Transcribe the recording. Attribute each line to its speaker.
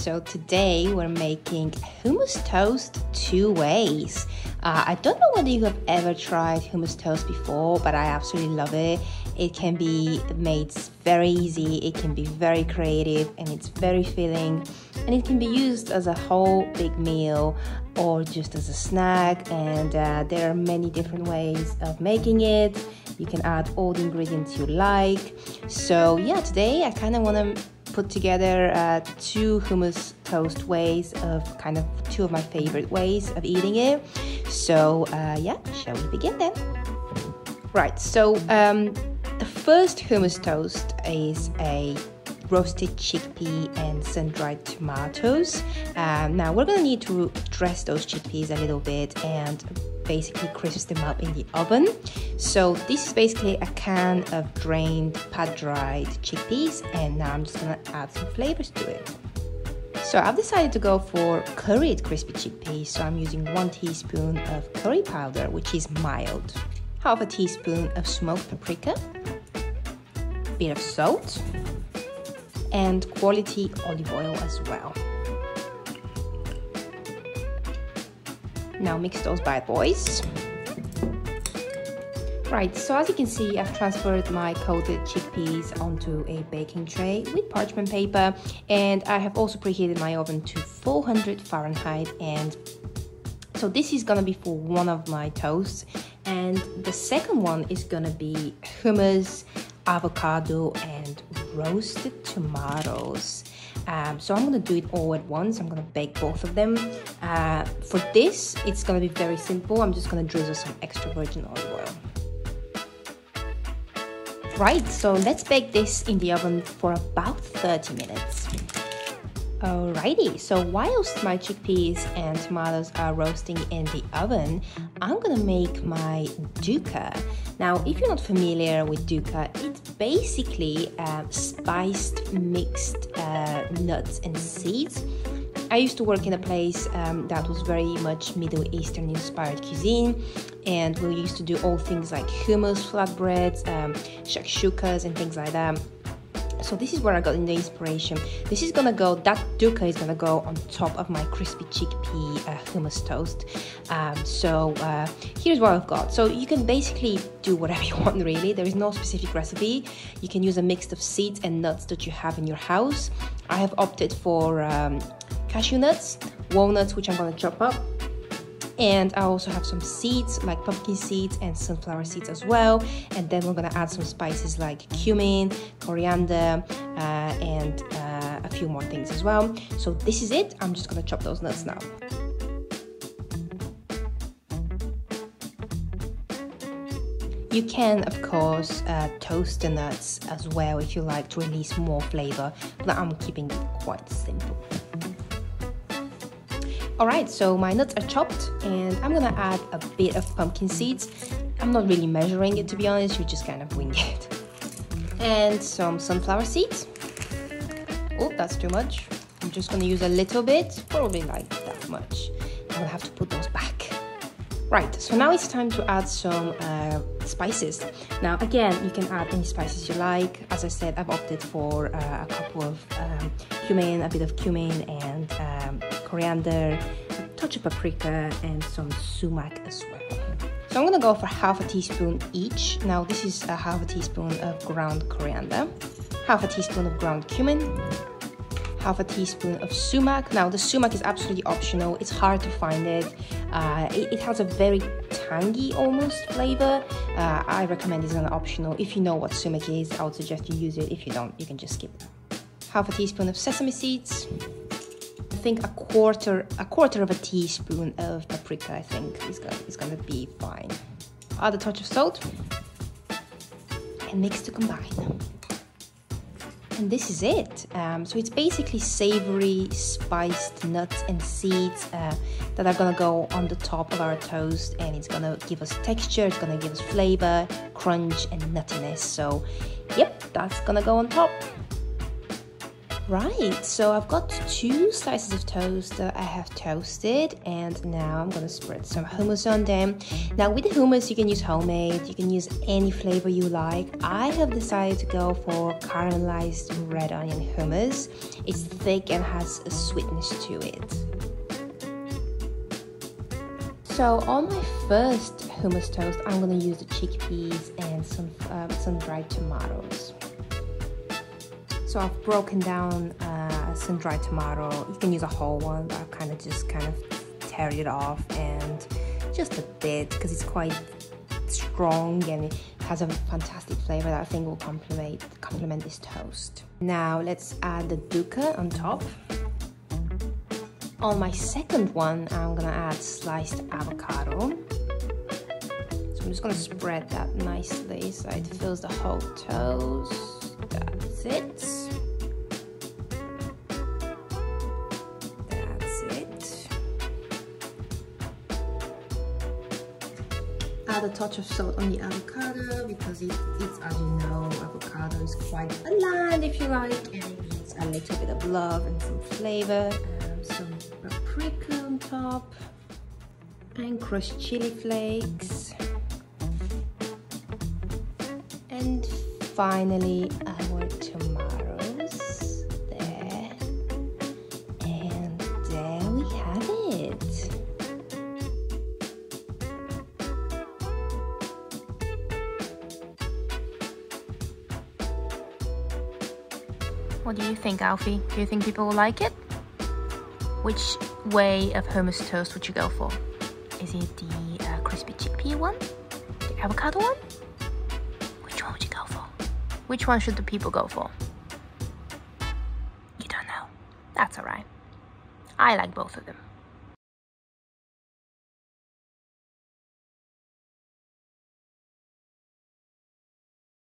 Speaker 1: so today we're making hummus toast 2 ways. I don't know whether you have ever tried hummus toast before, but I absolutely love it. It can be made very easy, it can be very creative, and it's very filling, and it can be used as a whole big meal or just as a snack, and there are many different ways of making it. You can add all the ingredients you like. So yeah, today I kind of want to put together 2 hummus toast ways of kind of 2 of my favorite ways of eating it. So yeah, shall we begin then? Right, so the first hummus toast is a roasted chickpea and sun-dried tomatoes. Now we're gonna need to dress those chickpeas a little bit and basically crisp them up in the oven. So this is basically a can of drained pad-dried chickpeas, and now I'm just gonna add some flavors to it. So I've decided to go for curried crispy chickpeas, so I'm using 1 teaspoon of curry powder, which is mild, half a teaspoon of smoked paprika, a bit of salt, and quality olive oil as well. Now mix those bad boys. Right, so as you can see, I've transferred my coated chickpeas onto a baking tray with parchment paper, and I have also preheated my oven to 400 Fahrenheit. And so this is gonna be for one of my toasts, and the second one is gonna be hummus, avocado, and roasted tomatoes. So I'm gonna do it all at once. I'm gonna bake both of them. For this, it's gonna be very simple. I'm just gonna drizzle some extra virgin olive oil. Right, so let's bake this in the oven for about 30 minutes. Alrighty, so whilst my chickpeas and tomatoes are roasting in the oven, I'm gonna make my dukkha. Now, if you're not familiar with dukkha, it's basically spiced mixed nuts and seeds. I used to work in a place that was very much Middle Eastern inspired cuisine, and we used to do all things like hummus, flatbreads, shakshukas, and things like that. So this is where I got in the inspiration. This is gonna go, that dukkha is gonna go on top of my crispy chickpea hummus toast. Here's what I've got. So you can basically do whatever you want, really. There is no specific recipe. You can use a mix of seeds and nuts that you have in your house. I have opted for cashew nuts, walnuts, which I'm gonna chop up. And I also have some seeds like pumpkin seeds and sunflower seeds as well. And then we're gonna add some spices like cumin, coriander, and a few more things as well. So this is it. I'm just gonna chop those nuts now. You can, of course, toast the nuts as well if you like to release more flavor, but I'm keeping it quite simple. Alright, so my nuts are chopped, and I'm gonna add a bit of pumpkin seeds. I'm not really measuring it, to be honest, you just kind of wing it. And some sunflower seeds. Oh, that's too much. I'm just gonna use a little bit, probably like that much. I'm gonna have to put those back. Right, so now it's time to add some spices. Now again, you can add any spices you like. As I said, I've opted for a couple of cumin, a bit of cumin, and coriander, a touch of paprika, and some sumac as well. So I'm gonna go for half a teaspoon each. Now this is a half a teaspoon of ground coriander, half a teaspoon of ground cumin, half a teaspoon of sumac. Now the sumac is absolutely optional. It's hard to find it. It has a very tangy almost flavor. I recommend it's an optional. If you know what sumac is, I would suggest you use it. If you don't, you can just skip it. Half a teaspoon of sesame seeds. I think a quarter of a teaspoon of paprika, I think is gonna be fine. Add a touch of salt and mix to combine. And this is it. So it's basically savory, spiced nuts and seeds that are gonna go on the top of our toast, and it's gonna give us texture, it's gonna give us flavor, crunch, and nuttiness. So, yep, that's gonna go on top. Right, so I've got 2 slices of toast that I have toasted, and now I'm gonna spread some hummus on them. Now with the hummus, you can use homemade, you can use any flavor you like. I have decided to go for caramelized red onion hummus. It's thick and has a sweetness to it. So on my first hummus toast, I'm gonna use the chickpeas and some dried tomatoes. So I've broken down some dried tomato. You can use a whole one, but I've just teared it off, and just a bit because it's quite strong and it has a fantastic flavor that I think will complement this toast. Now let's add the dukkha on top. On my second one, I'm gonna add sliced avocado. So I'm just gonna spread that nicely so it fills the whole toast. That's it. That's it. Add a touch of salt on the avocado because it's, as you know, avocado is quite bland if you like, and it needs a little bit of love and some flavor. Some paprika on top and crushed chili flakes, and finally our tomatoes there, and there we have it. What do you think, Alfie? Do you think people will like it? Which way of hummus toast would you go for? Is it the crispy chickpea one? The avocado one? Which one would you go for? Which one should the people go for? You don't know. That's alright. I like both of them.